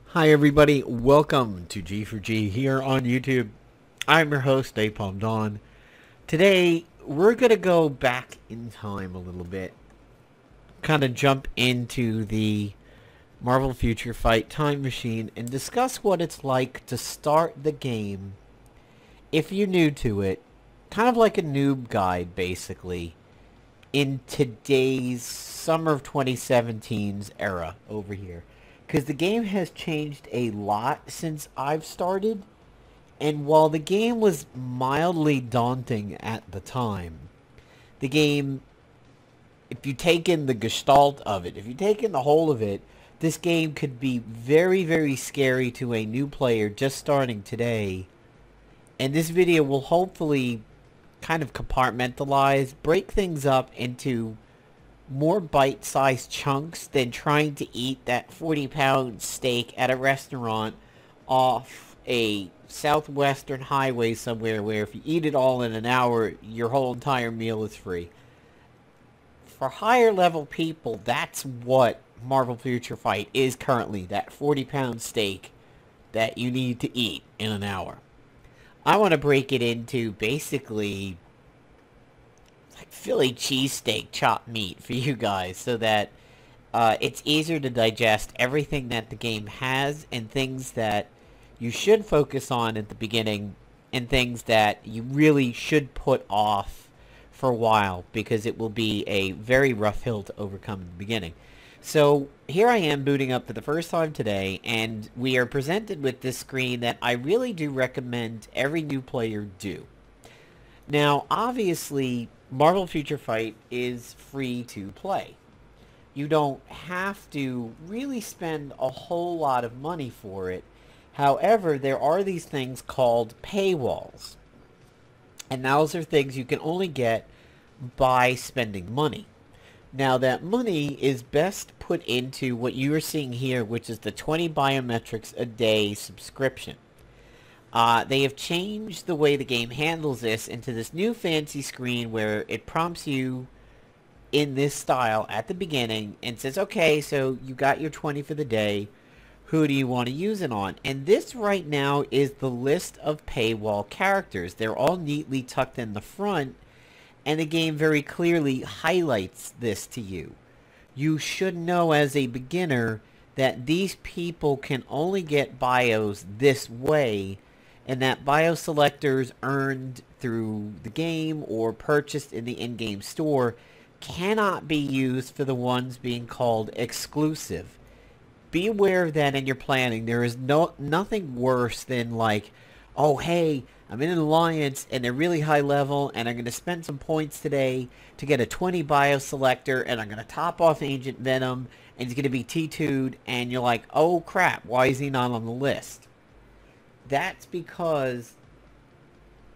Hi everybody, welcome to G4G here on YouTube. I'm your host, Napalm Dawn. Today, we're going to go back in time a little bit. Kind of jump into the Marvel Future Fight time machine and discuss what it's like to start the game if you're new to it. Kind of like a noob guide, basically, in today's summer of 2017's era over here. Because the game has changed a lot since I've started. And while the game was mildly daunting at the time, the game, if you take in the gestalt of it, if you take in the whole of it, this game could be very, very scary to a new player just starting today. And this video will hopefully kind of compartmentalize, break things up into more bite-sized chunks than trying to eat that 40-pound steak at a restaurant off a southwestern highway somewhere where if you eat it all in an hour, your whole entire meal is free. For higher level people, that's what Marvel Future Fight is currently, that 40-pound steak that you need to eat in an hour. I want to break it into basically like Philly cheesesteak chopped meat for you guys so that it's easier to digest everything that the game has and things that you should focus on at the beginning and things that you really should put off for a while because it will be a very rough hill to overcome in the beginning. So here I am booting up for the first time today, and we are presented with this screen that I really do recommend every new player do. Now obviously Marvel Future Fight is free to play. You don't have to really spend a whole lot of money for it. However, there are these things called paywalls. And those are things you can only get by spending money. Now that money is best put into what you are seeing here, which is the 20 biometrics a day subscription. They have changed the way the game handles this into this new fancy screen where it prompts you in this style at the beginning and says, okay, so you got your 20 for the day. Who do you want to use it on? And this right now is the list of paywall characters. They're all neatly tucked in the front, and the game very clearly highlights this to you. You should know as a beginner that these people can only get bios this way, and that bio selectors earned through the game or purchased in the in-game store cannot be used for the ones being called exclusive. Be aware of that in your planning. There is nothing worse than like, oh hey, I'm in an alliance and they're really high level and I'm going to spend some points today to get a 20 bio selector and I'm going to top off Agent Venom and he's going to be T2'd and you're like, oh crap, why is he not on the list? That's because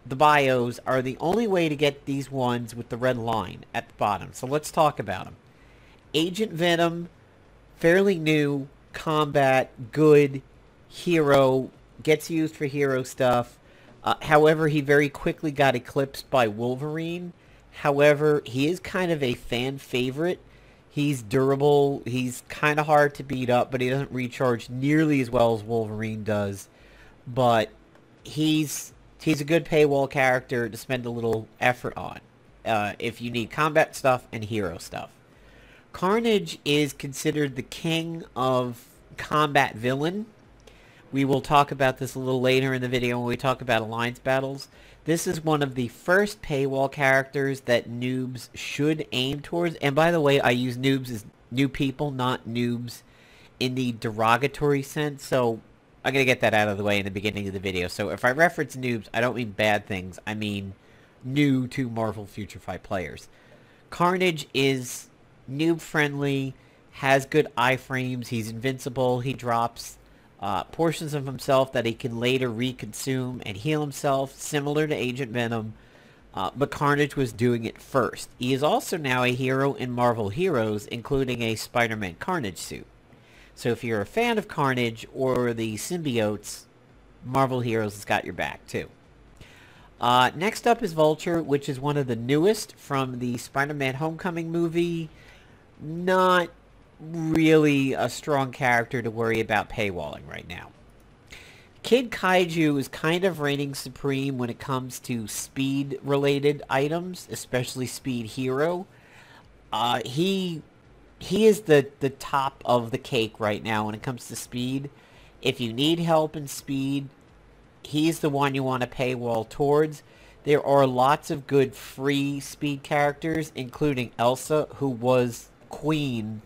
the bios are the only way to get these ones with the red line at the bottom. So let's talk about them. Agent Venom, fairly new, combat, good, hero, gets used for hero stuff. However, he very quickly got eclipsed by Wolverine. However, he is kind of a fan favorite. He's durable, he's kind of hard to beat up, but he doesn't recharge nearly as well as Wolverine does. But he's a good paywall character to spend a little effort on if you need combat stuff and hero stuff. Carnage is considered the king of combat villain. We will talk about this a little later in the video when we talk about alliance battles. This is one of the first paywall characters that noobs should aim towards. And by the way, I use noobs as new people, not noobs in the derogatory sense. So I'm going to get that out of the way in the beginning of the video. So if I reference noobs, I don't mean bad things. I mean new to Marvel Future Fight players. Carnage is noob friendly, has good iframes, he's invincible, he drops portions of himself that he can later reconsume and heal himself, similar to Agent Venom, but Carnage was doing it first. He is also now a hero in Marvel Heroes, including a Spider-Man Carnage suit. So if you're a fan of Carnage or the symbiotes, Marvel Heroes has got your back too. Next up is Vulture, which is one of the newest from the Spider-Man Homecoming movie. Not really a strong character to worry about paywalling right now. Kid Kaiju is kind of reigning supreme when it comes to speed-related items, especially Speed Hero. He is the top of the cake right now when it comes to speed. If you need help in speed, he's the one you want to paywall towards. There are lots of good free speed characters, including Elsa, who was queen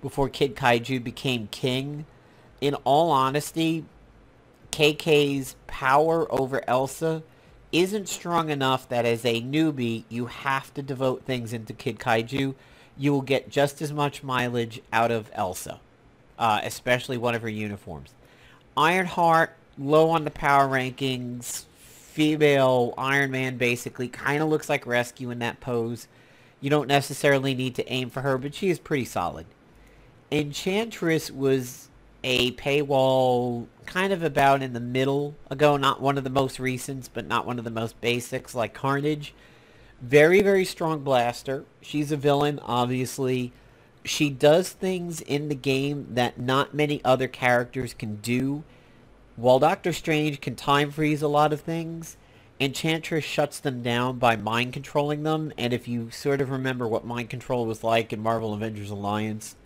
before Kid Kaiju became king. In all honesty, KK's power over Elsa isn't strong enough that as a newbie, you have to devote things into Kid Kaiju. You will get just as much mileage out of Elsa, especially one of her uniforms. Ironheart, low on the power rankings. Female Iron Man basically kind of looks like Rescue in that pose. You don't necessarily need to aim for her, but she is pretty solid. Enchantress was a paywall kind of about in the middle ago. Not one of the most recents, but not one of the most basics like Carnage. Very, very strong blaster. She's a villain, obviously. She does things in the game that not many other characters can do. While Doctor Strange can time freeze a lot of things, Enchantress shuts them down by mind controlling them. And if you sort of remember what mind control was like in Marvel Avengers Alliance,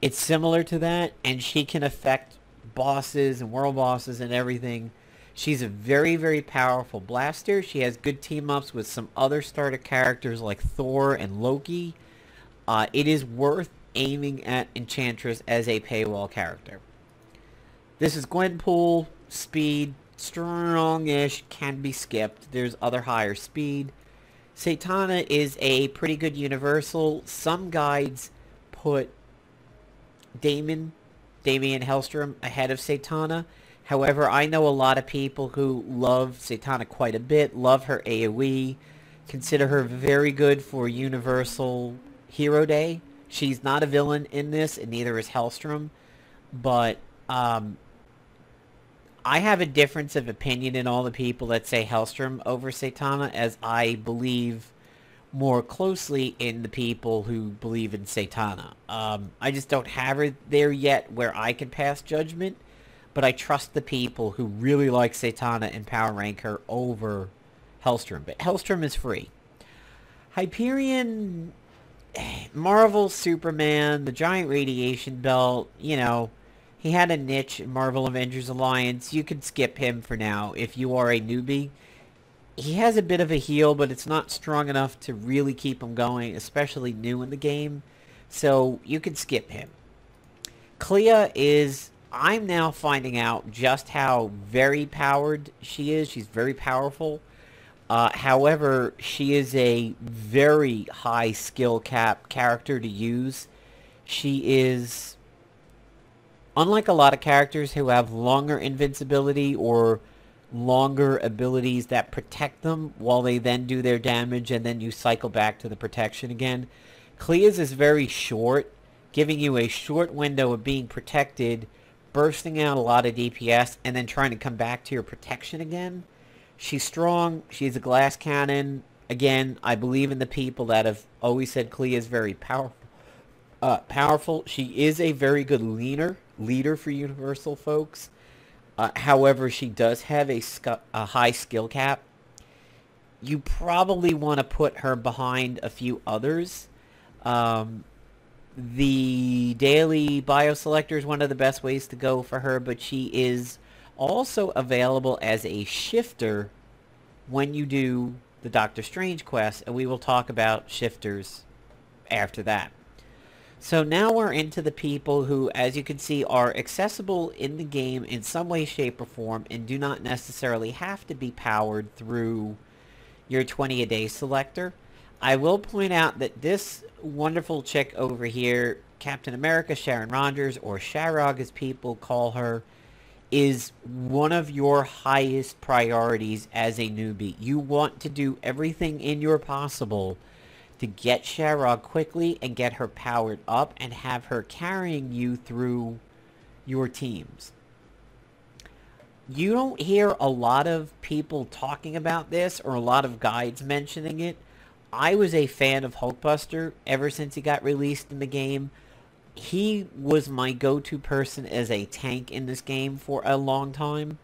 it's similar to that, and she can affect bosses and world bosses and everything. She's a very, very powerful blaster. She has good team-ups with some other starter characters like Thor and Loki. It is worth aiming at Enchantress as a paywall character. This is Gwenpool. Speed, strong-ish, can be skipped. There's other higher speed. Satana is a pretty good universal. Some guides put Damien Hellstrom ahead of Satana. However, I know a lot of people who love Satana quite a bit, love her AoE, consider her very good for Universal Hero Day. She's not a villain in this, and neither is Hellstrom, but I have a difference of opinion in all the people that say Hellstrom over Satana, as I believe more closely in the people who believe in Satana. I just don't have her there yet where I can pass judgment, but I trust the people who really like Satana and power rank her over Hellstrom. But Hellstrom is free. Hyperion, Marvel Superman, the giant radiation belt, you know, he had a niche in Marvel Avengers Alliance. You could skip him for now if you are a newbie. He has a bit of a heal, but it's not strong enough to really keep him going, especially new in the game. So you can skip him. Clea is, I'm now finding out just how very powered she is. She's very powerful. However, she is a very high skill cap character to use. She is, unlike a lot of characters who have longer invincibility or longer abilities that protect them while they then do their damage and then you cycle back to the protection again, Clea's is very short, giving you a short window of being protected, bursting out a lot of DPS, and then trying to come back to your protection again. She's strong. She's a glass cannon. Again, I believe in the people that have always said Clea is very powerful. She is a very good leader for Universal folks. However, she does have a high skill cap. You probably want to put her behind a few others. The daily bioselector is one of the best ways to go for her, but she is also available as a shifter when you do the Doctor Strange quest, and we will talk about shifters after that. So now we're into the people who, as you can see, are accessible in the game in some way, shape, or form, and do not necessarily have to be powered through your 20-a-day selector. I will point out that this wonderful chick over here, Captain America Sharon Rogers, or Sharog as people call her, is one of your highest priorities as a newbie. You want to do everything in your possible to get Sharog quickly and get her powered up and have her carrying you through your teams. You don't hear a lot of people talking about this or a lot of guides mentioning it. I was a fan of Hulkbuster ever since he got released in the game. He was my go-to person as a tank in this game for a long time.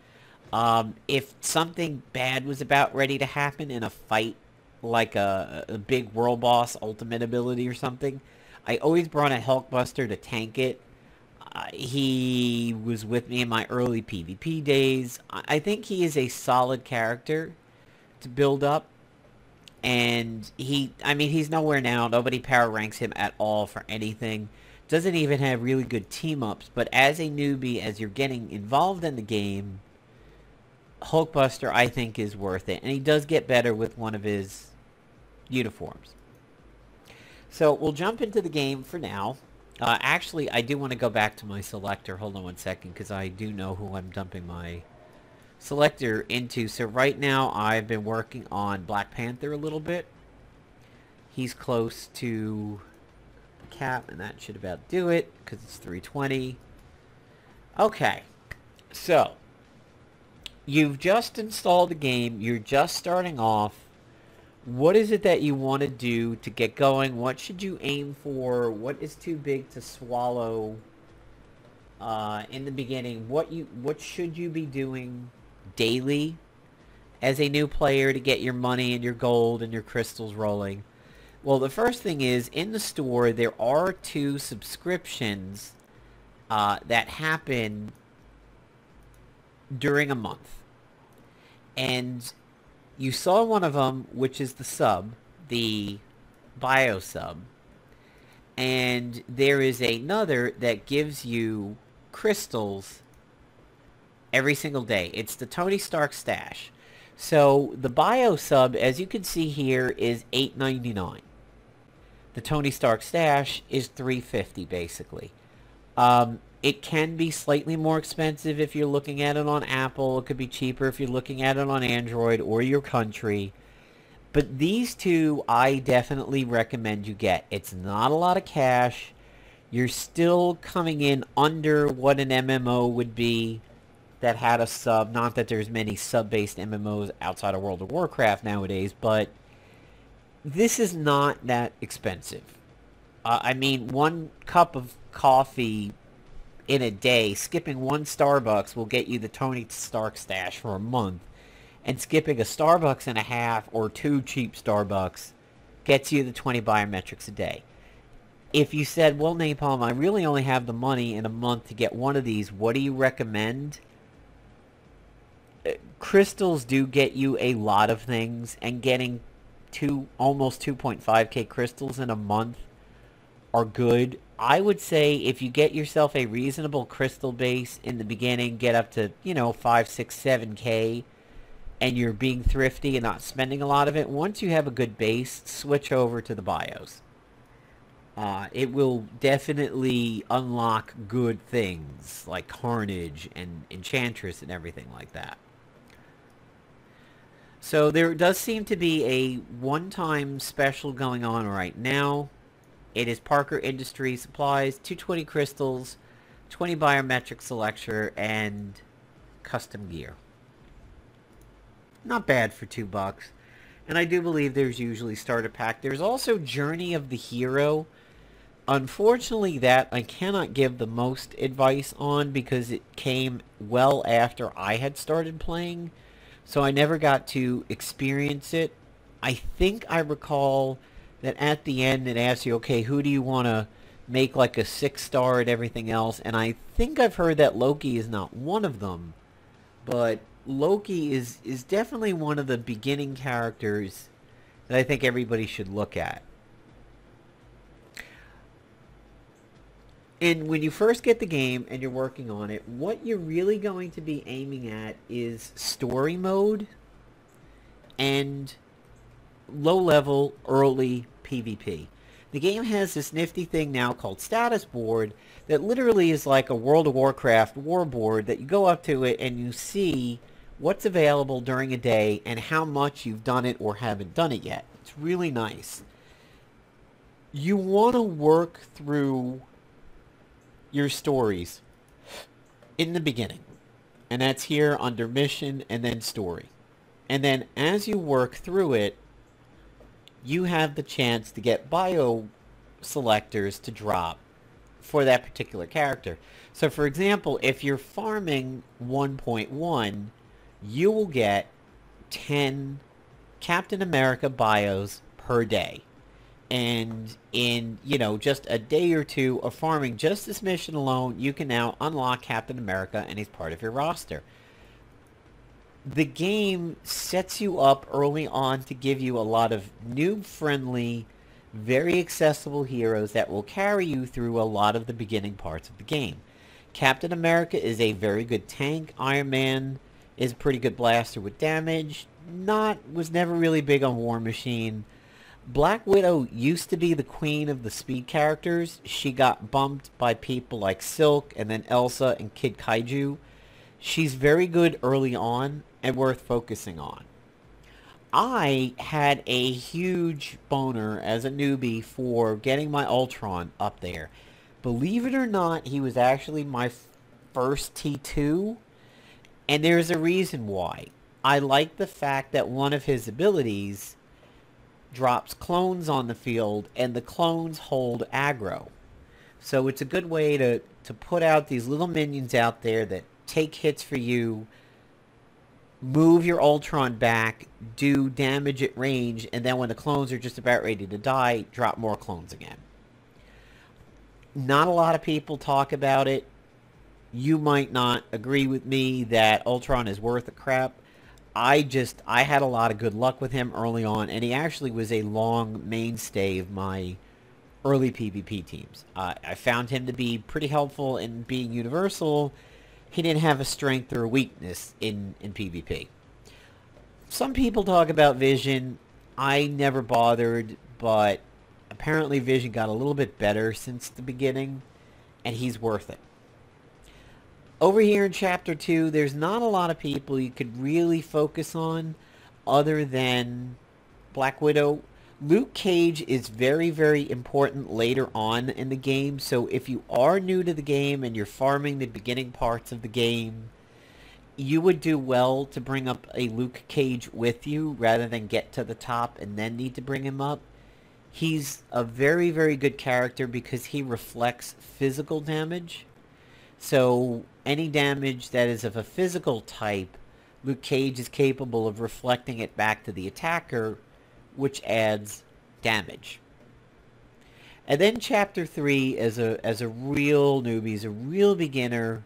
If something bad was about ready to happen in a fight, like a big world boss ultimate ability or something, I always brought a Hulkbuster to tank it. He was with me in my early PvP days. I think he is a solid character to build up. And I mean, he's nowhere now. Nobody power ranks him at all for anything. Doesn't even have really good team-ups. But as a newbie, as you're getting involved in the game, Hulkbuster, I think, is worth it. And he does get better with one of his uniforms. So we'll jump into the game for now. Actually, I do want to go back to my selector. Hold on one second, because I do know who I'm dumping my selector into. So right now, I've been working on Black Panther a little bit. He's close to cap, and that should about do it, because it's 320. Okay, so you've just installed the game. You're just starting off. What is it that you want to do to get going? What should you aim for? What is too big to swallow in the beginning? What should you be doing daily as a new player to get your money and your gold and your crystals rolling? Well, the first thing is, in the store, there are 2 subscriptions that happen during a month. And you saw one of them, which is the sub, the bio sub. And there is another that gives you crystals every single day. It's the Tony Stark stash. So the bio sub, as you can see here, is $8.99. The Tony Stark stash is $3.50 basically. It can be slightly more expensive if you're looking at it on Apple. It could be cheaper if you're looking at it on Android or your country. But these 2 I definitely recommend you get. It's not a lot of cash. You're still coming in under what an MMO would be that had a sub. Not that there's many sub-based MMOs outside of World of Warcraft nowadays, but this is not that expensive. I mean, 1 cup of coffee in a day, skipping 1 Starbucks will get you the Tony Stark stash for a month. And skipping a Starbucks and a half or 2 cheap Starbucks gets you the 20 biometrics a day. If you said, well, Napalm, I really only have the money in a month to get one of these, what do you recommend? Crystals do get you a lot of things, and getting almost 2.5k crystals in a month are good. I would say if you get yourself a reasonable crystal base in the beginning, get up to, 5, 6, 7k, and you're being thrifty and not spending a lot of it, once you have a good base, switch over to the bios. It will definitely unlock good things like Carnage and Enchantress and everything like that. So there does seem to be a one-time special going on right now. It is Parker Industry Supplies, 220 crystals, 20 biometric selector, and custom gear. Not bad for $2. And I do believe there's usually starter pack. There's also Journey of the Hero. Unfortunately, that I cannot give the most advice on because it came well after I had started playing. So I never got to experience it. I think I recall that at the end it asks you, okay, who do you want to make like a 6-star and everything else? And I think I've heard that Loki is not one of them. But Loki is definitely one of the beginning characters that I think everybody should look at. And when you first get the game and you're working on it, what you're really going to be aiming at is story mode and low-level early PvP. The game has this nifty thing now called status board that literally is like a World of Warcraft war board that you go up to it and you see what's available during a day and how much you've done it or haven't done it yet. It's really nice. You want to work through your stories in the beginning. And that's here under mission and then story. And then as you work through it, you have the chance to get bio selectors to drop for that particular character. So for example, if you're farming 1.1, you will get 10 Captain America bios per day. And in, just a day or two of farming just this mission alone, you can now unlock Captain America and he's part of your roster. The game sets you up early on to give you a lot of noob-friendly, very accessible heroes that will carry you through a lot of the beginning parts of the game. Captain America is a very good tank. Iron Man is a pretty good blaster with damage. Was never really big on War Machine. Black Widow used to be the queen of the speed characters. She got bumped by people like Silk and then Elsa and Kid Kaiju. She's very good early on and worth focusing on. I had a huge boner as a newbie for getting my Ultron up there. Believe it or not, he was actually my first T2, and there's a reason why. I like the fact that one of his abilities drops clones on the field, and the clones hold aggro. So it's a good way to put out these little minions out there that take hits for you, move your Ultron back, do damage at range, and then when the clones are just about ready to die, drop more clones again. Not a lot of people talk about it. You might not agree with me that Ultron is worth a crap. I had a lot of good luck with him early on, and he actually was a long mainstay of my early PvP teams. I found him to be pretty helpful in being universal. He didn't have a strength or a weakness in PvP. Some people talk about Vision. I never bothered, but apparently Vision got a little bit better since the beginning, and he's worth it. Over here in Chapter 2, there's not a lot of people you could really focus on other than Black Widow. Luke Cage is very, very important later on in the game, so if you are new to the game and you're farming the beginning parts of the game, you would do well to bring up a Luke Cage with you rather than get to the top and then need to bring him up. He's a very, very good character because he reflects physical damage. So any damage that is of a physical type, Luke Cage is capable of reflecting it back to the attacker, which adds damage. And then Chapter 3, as a real newbie, as a real beginner,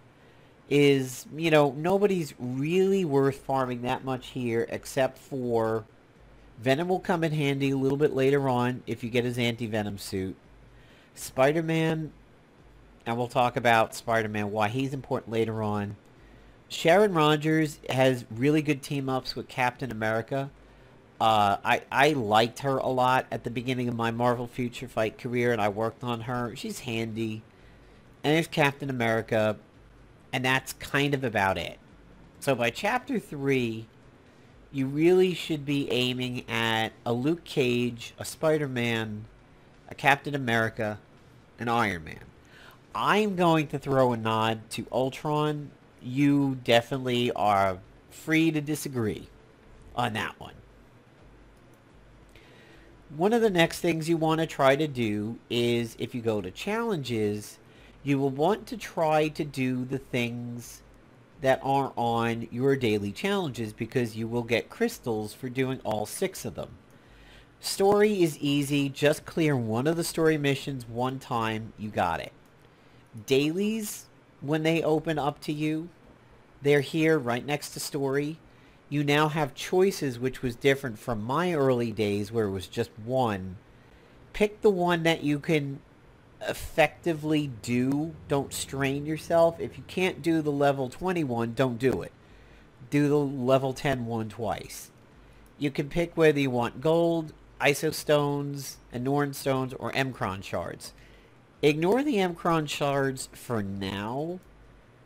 is, nobody's really worth farming that much here except for Venom will come in handy a little bit later on if you get his anti-Venom suit. Spider-Man, and we'll talk about Spider-Man, why he's important later on. Sharon Rogers has really good team-ups with Captain America. I liked her a lot at the beginning of my Marvel Future Fight career, and I worked on her. She's handy. And there's Captain America, and that's kind of about it. So by Chapter 3, you really should be aiming at a Luke Cage, a Spider-Man, a Captain America, an Iron Man. I'm going to throw a nod to Ultron. You definitely are free to disagree on that one. One of the next things you want to try to do is, if you go to challenges, you will want to try to do the things that are on your daily challenges because you will get crystals for doing all 6 of them. Story is easy. Just clear one of the story missions one time. You got it. Dailies, when they open up to you, they're here right next to story. You now have choices, which was different from my early days where it was just one. Pick the one that you can effectively do. Don't strain yourself. If you can't do the level 21, don't do it. Do the level 10 one twice. You can pick whether you want gold, iso stones, Anoran stones, or Emkron shards. Ignore the Emkron shards for now.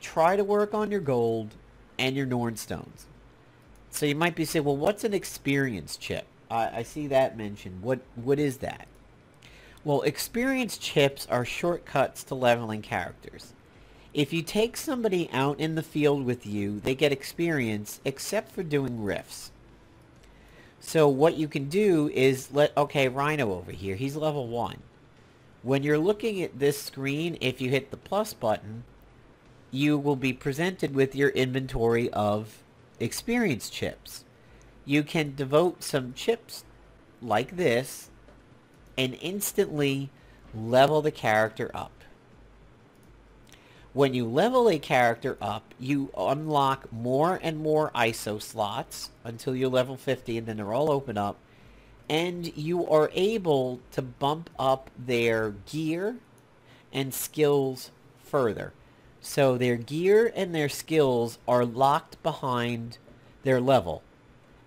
Try to work on your gold and your Norn stones. So you might be saying, well, what's an experience chip? I see that mentioned. What is that? Well, experience chips are shortcuts to leveling characters. If you take somebody out in the field with you, they get experience except for doing rifts. So what you can do is okay, Rhino over here, he's level 1. When you're looking at this screen, if you hit the plus button, you will be presented with your inventory of experience chips. You can devote some chips like this and instantly level the character up. When you level a character up, you unlock more and more ISO slots until you're level 50, and then they're all open up. And you are able to bump up their gear and skills further. So their gear and their skills are locked behind their level.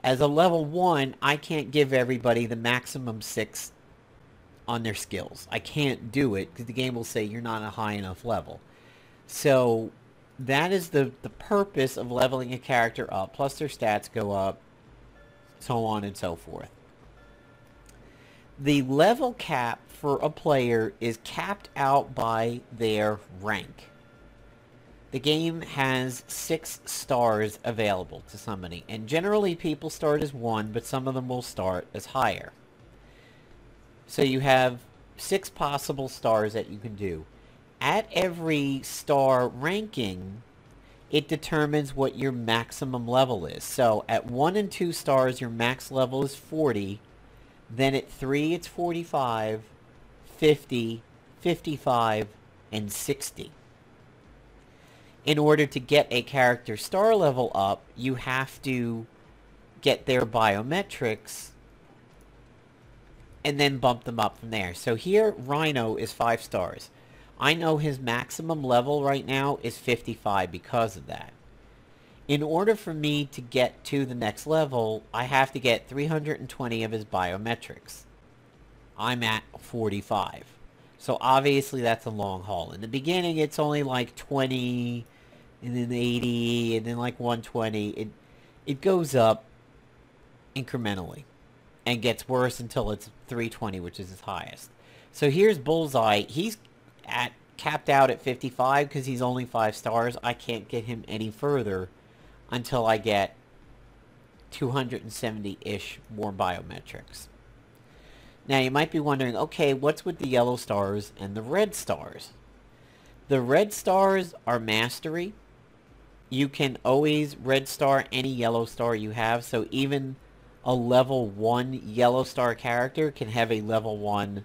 As a level 1, I can't give everybody the maximum 6 on their skills. I can't do it because the game will say you're not a high enough level. So that is the purpose of leveling a character up, plus their stats go up, so on and so forth. The level cap for a player is capped out by their rank. The game has 6 stars available to somebody, and generally people start as 1, but some of them will start as higher. So you have 6 possible stars that you can do. At every star ranking, it determines what your maximum level is. So at 1 and 2 stars, your max level is 40. Then at 3, it's 45, 50, 55, and 60. In order to get a character star level up, you have to get their biometrics and then bump them up from there. So here, Rhino is 5 stars. I know his maximum level right now is 55 because of that. In order for me to get to the next level, I have to get 320 of his biometrics. I'm at 45. So obviously that's a long haul. In the beginning, it's only like 20, and then 80, and then like 120. It goes up incrementally and gets worse until it's 320, which is his highest. So here's Bullseye. He's capped out at 55 because he's only 5 stars. I can't get him any further until I get 270-ish more biometrics. Now you might be wondering, okay, what's with the yellow stars and the red stars? The red stars are mastery. You can always red star any yellow star you have, so even a level 1 yellow star character can have a level 1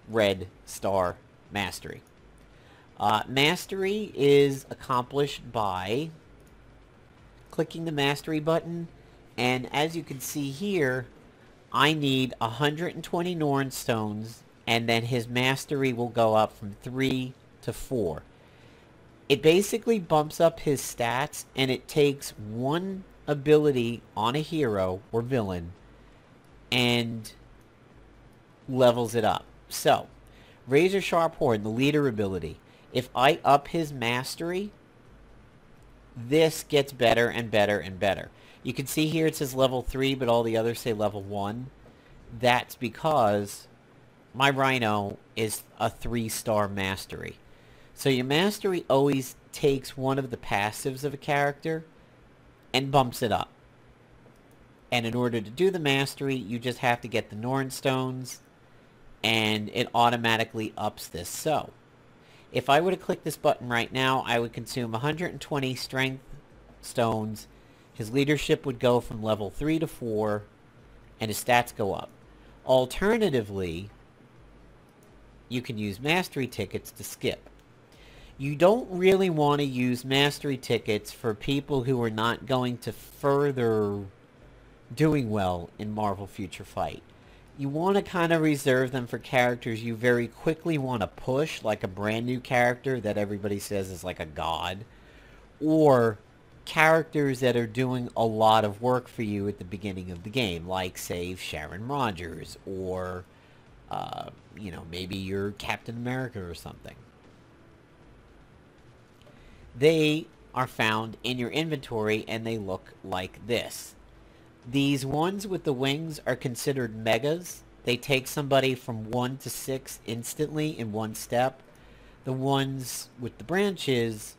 red star mastery. Mastery is accomplished by clicking the mastery button, and as you can see here, I need 120 Norn stones, and then his mastery will go up from 3 to 4. It basically bumps up his stats, and it takes one ability on a hero or villain and levels it up. So, Razor Sharp Horn, the leader ability. If I up his mastery, this gets better and better and better. You can see here it says level 3, but all the others say level 1. That's because my Rhino is a 3-star mastery. So your mastery always takes one of the passives of a character and bumps it up. And in order to do the mastery, you just have to get the Norn stones, and it automatically ups this. So, if I were to click this button right now, I would consume 120 strength stones. His leadership would go from level 3 to 4, and his stats go up. Alternatively, you can use mastery tickets to skip. You don't really want to use mastery tickets for people who are not going to further doing well in Marvel Future Fight. You want to kind of reserve them for characters you very quickly want to push, like a brand new character that everybody says is like a god, or characters that are doing a lot of work for you at the beginning of the game, like, say, Sharon Rogers, or, maybe you're Captain America or something. They are found in your inventory, and they look like this. These ones with the wings are considered megas. They take somebody from 1 to 6 instantly in one step. The ones with the branches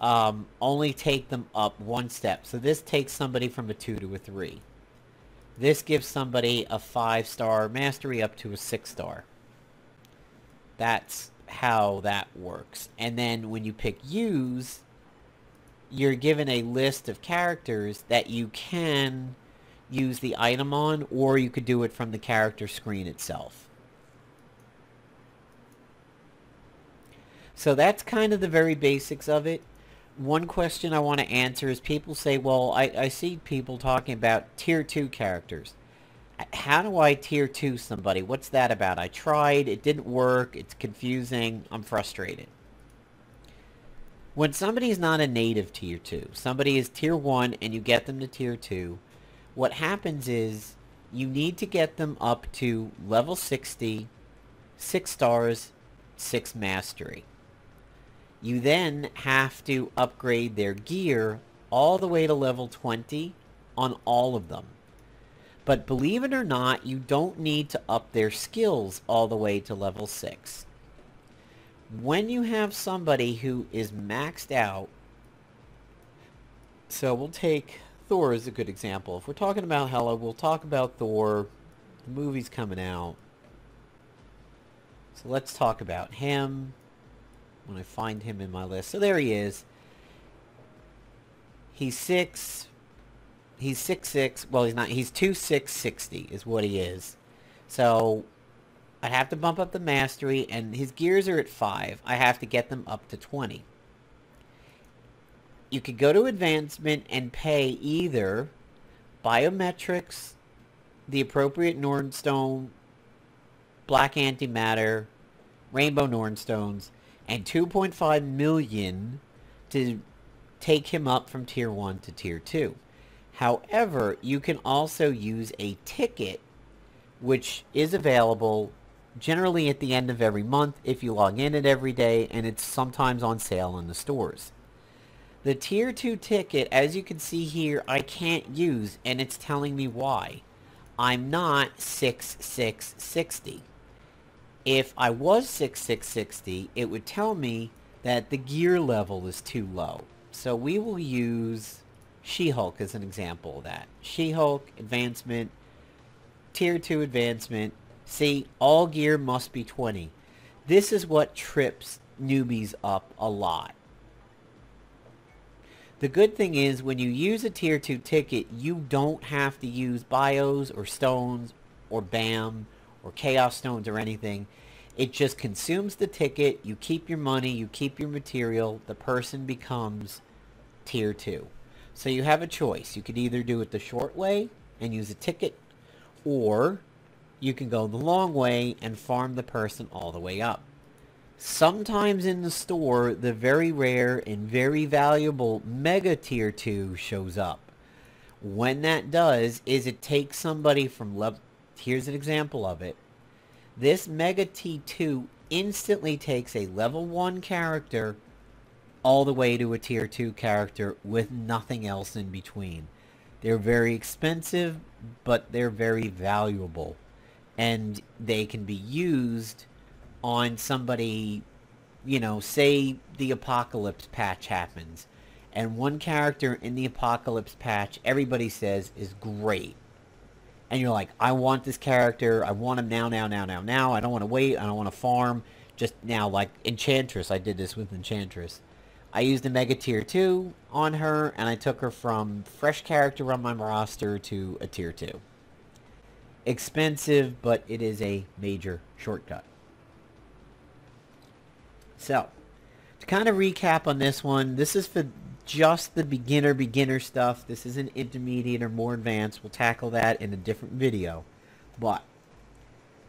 only take them up one step. So this takes somebody from a 2 to a 3. This gives somebody a 5-star mastery up to a 6-star. That's how that works. And then when you pick use, you're given a list of characters that you can use the item on, or you could do it from the character screen itself. So that's kind of the very basics of it. One question I want to answer is people say, well, I see people talking about tier 2 characters. How do I tier 2 somebody? What's that about? I tried, it didn't work, it's confusing, I'm frustrated. When somebody is not a native tier 2, somebody is tier 1 and you get them to tier 2, what happens is you need to get them up to level 60, 6 stars, 6 mastery. You then have to upgrade their gear all the way to level 20 on all of them. But believe it or not, you don't need to up their skills all the way to level 6. When you have somebody who is maxed out, so we'll take Thor as a good example. If we're talking about Hela, we'll talk about Thor. The movie's coming out. So let's talk about him. When I find him in my list. So there he is. He's 6. He's 6'6". Well, he's not. He's 2'6", is what he is. So I'd have to bump up the mastery, and his gears are at 5. I have to get them up to 20. You could go to advancement and pay either biometrics, the appropriate Nordstone, black antimatter, rainbow Nordstones, and 2.5 million to take him up from tier 1 to tier 2. However, you can also use a ticket, which is available generally at the end of every month if you log in it every day, and it's sometimes on sale in the stores. The tier 2 ticket, as you can see here, I can't use, and it's telling me why. I'm not 6'6", If I was 6'6", it would tell me that the gear level is too low. So we will use She-Hulk as an example of that. She-Hulk, advancement, tier 2 advancement. See, all gear must be 20. This is what trips newbies up a lot. The good thing is when you use a tier 2 ticket, you don't have to use bios or stones or BAM or chaos stones or anything. It just consumes the ticket, you keep your money, you keep your material, the person becomes tier 2. So you have a choice. You could either do it the short way and use a ticket, or you can go the long way and farm the person all the way up. Sometimes in the store, the very rare and very valuable Mega Tier 2 shows up. When that does, is it takes somebody from level... Here's an example of it. This Mega T2 instantly takes a level 1 character all the way to a tier 2 character with nothing else in between. They're very expensive, but they're very valuable. And they can be used on somebody, you know, say the Apocalypse patch happens. And one character in the Apocalypse patch, everybody says, is great. And you're like, I want this character. I want him now. I don't want to wait. I don't want to farm. Just now, like Enchantress. I did this with Enchantress. I used a Mega Tier 2 on her, and I took her from fresh character on my roster to a Tier 2. Expensive, but it is a major shortcut. So, to kind of recap on this one, this is for just the beginner stuff. This isn't intermediate or more advanced. We'll tackle that in a different video. But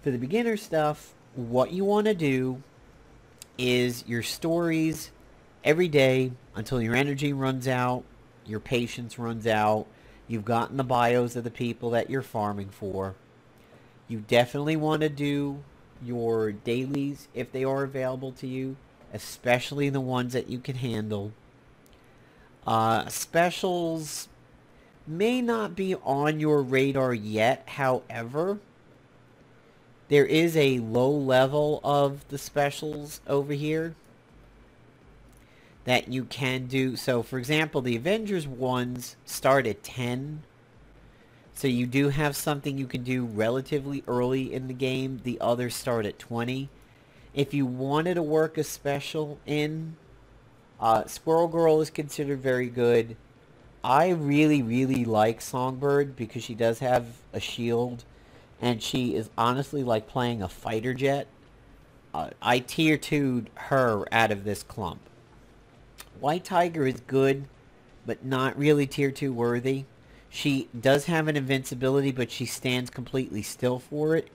for the beginner stuff, what you want to do is your stories every day until your energy runs out, your patience runs out, you've gotten the bios of the people that you're farming for. You definitely want to do your dailies if they are available to you, especially the ones that you can handle. Specials may not be on your radar yet, however, There is a low level of the specials over here that you can do. So, for example, the Avengers ones start at 10. So you do have something you can do relatively early in the game. The others start at 20. If you wanted to work a special in, Squirrel Girl is considered very good. I really, really like Songbird because she does have a shield. And she is honestly like playing a fighter jet. I tier 2'd her out of this clump. White Tiger is good, but not really tier 2 worthy. She does have an invincibility, but she stands completely still for it.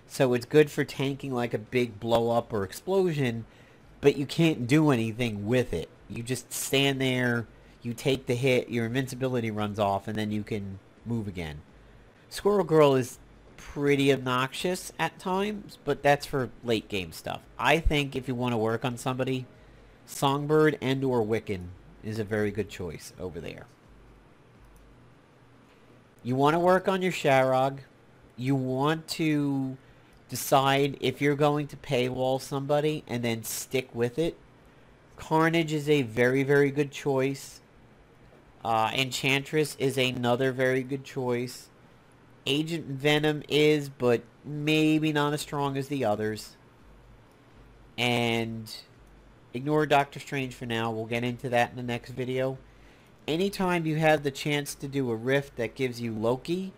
So it's good for tanking like a big blow up or explosion, but you can't do anything with it. You just stand there, you take the hit, your invincibility runs off, and then you can move again. Squirrel Girl is pretty obnoxious at times, but that's for late game stuff. I think if you want to work on somebody, Songbird and or Wiccan is a very good choice over there. You want to work on your Sharog. You want to decide if you're going to paywall somebody and then stick with it. Carnage is a very, very good choice. Enchantress is another very good choice. Agent Venom is, but maybe not as strong as the others. And ignore Doctor Strange for now. We'll get into that in the next video. Anytime you have the chance to do a rift that gives you Loki,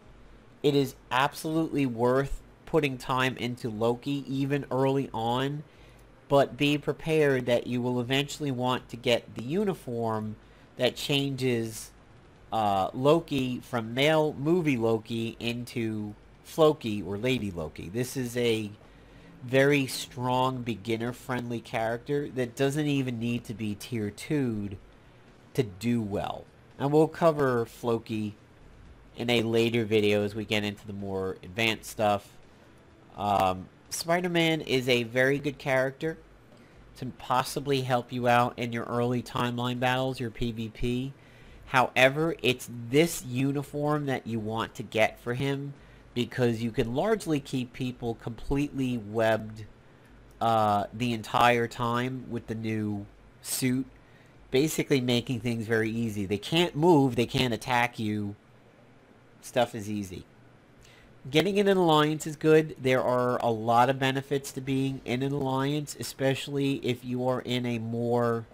it is absolutely worth putting time into Loki, even early on. But be prepared that you will eventually want to get the uniform that changes Loki from male movie Loki into Floki or Lady Loki. This is a very strong beginner-friendly character that doesn't even need to be tier 2'd to do well. And we'll cover Floki in a later video as we get into the more advanced stuff. Spider-Man is a very good character to possibly help you out in your early timeline battles, your PvP. However, it's this uniform that you want to get for him because you can largely keep people completely webbed the entire time with the new suit, basically making things very easy. They can't move, they can't attack you. Stuff is easy. Getting in an alliance is good. There are a lot of benefits to being in an alliance, especially if you are in a more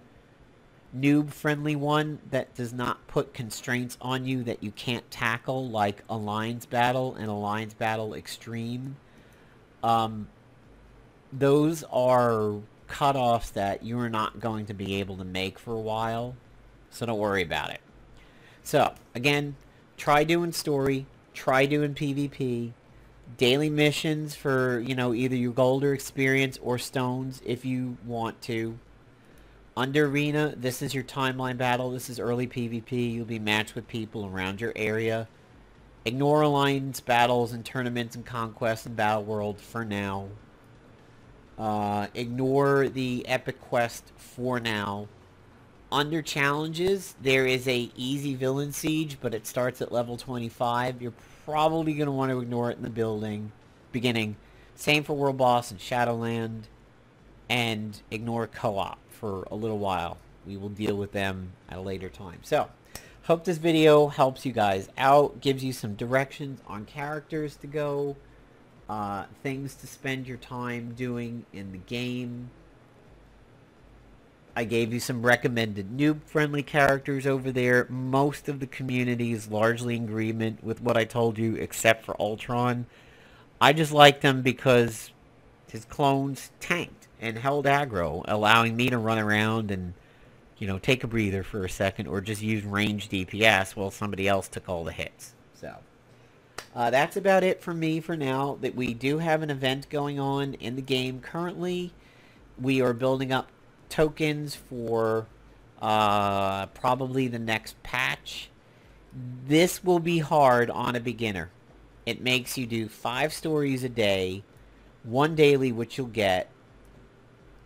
noob-friendly one that does not put constraints on you that you can't tackle, like Alliance Battle and Alliance Battle Extreme. Those are cutoffs that you are not going to be able to make for a while, so don't worry about it. So, again, try doing story, try doing PvP, daily missions for, either your gold or experience or stones if you want to. Under Arena, this is your timeline battle. This is early PvP. You'll be matched with people around your area. Ignore Alliance battles and tournaments and conquests and Battle World for now. Ignore the Epic Quest for now. Under challenges, there is a easy villain siege, but it starts at level 25. You're probably going to want to ignore it in the beginning. Same for World Boss and Shadowland. And ignore co-op for a little while. We will deal with them at a later time. So, hope this video helps you guys out, gives you some directions on characters to go, things to spend your time doing in the game. I gave you some recommended noob-friendly characters over there. Most of the community is largely in agreement with what I told you, except for Ultron. I just like them because his clones tanked and held aggro, allowing me to run around and, take a breather for a second, or just use ranged DPS while somebody else took all the hits. So, that's about it for me for now. That we do have an event going on in the game currently. We are building up tokens for probably the next patch. This will be hard on a beginner. It makes you do 5 stories a day, 1 daily, which you'll get,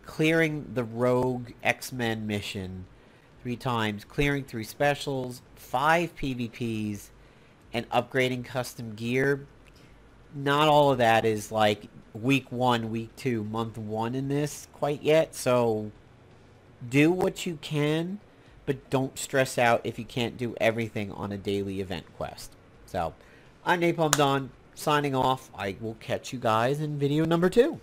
clearing the Rogue X-Men mission 3 times, clearing 3 specials, 5 PvPs, and upgrading custom gear. not all of that is like week 1, week 2, month 1 in this quite yet. So do what you can, but don't stress out if you can't do everything on a daily event quest. So I'm Napalm Don, signing off. I will catch you guys in video number 2.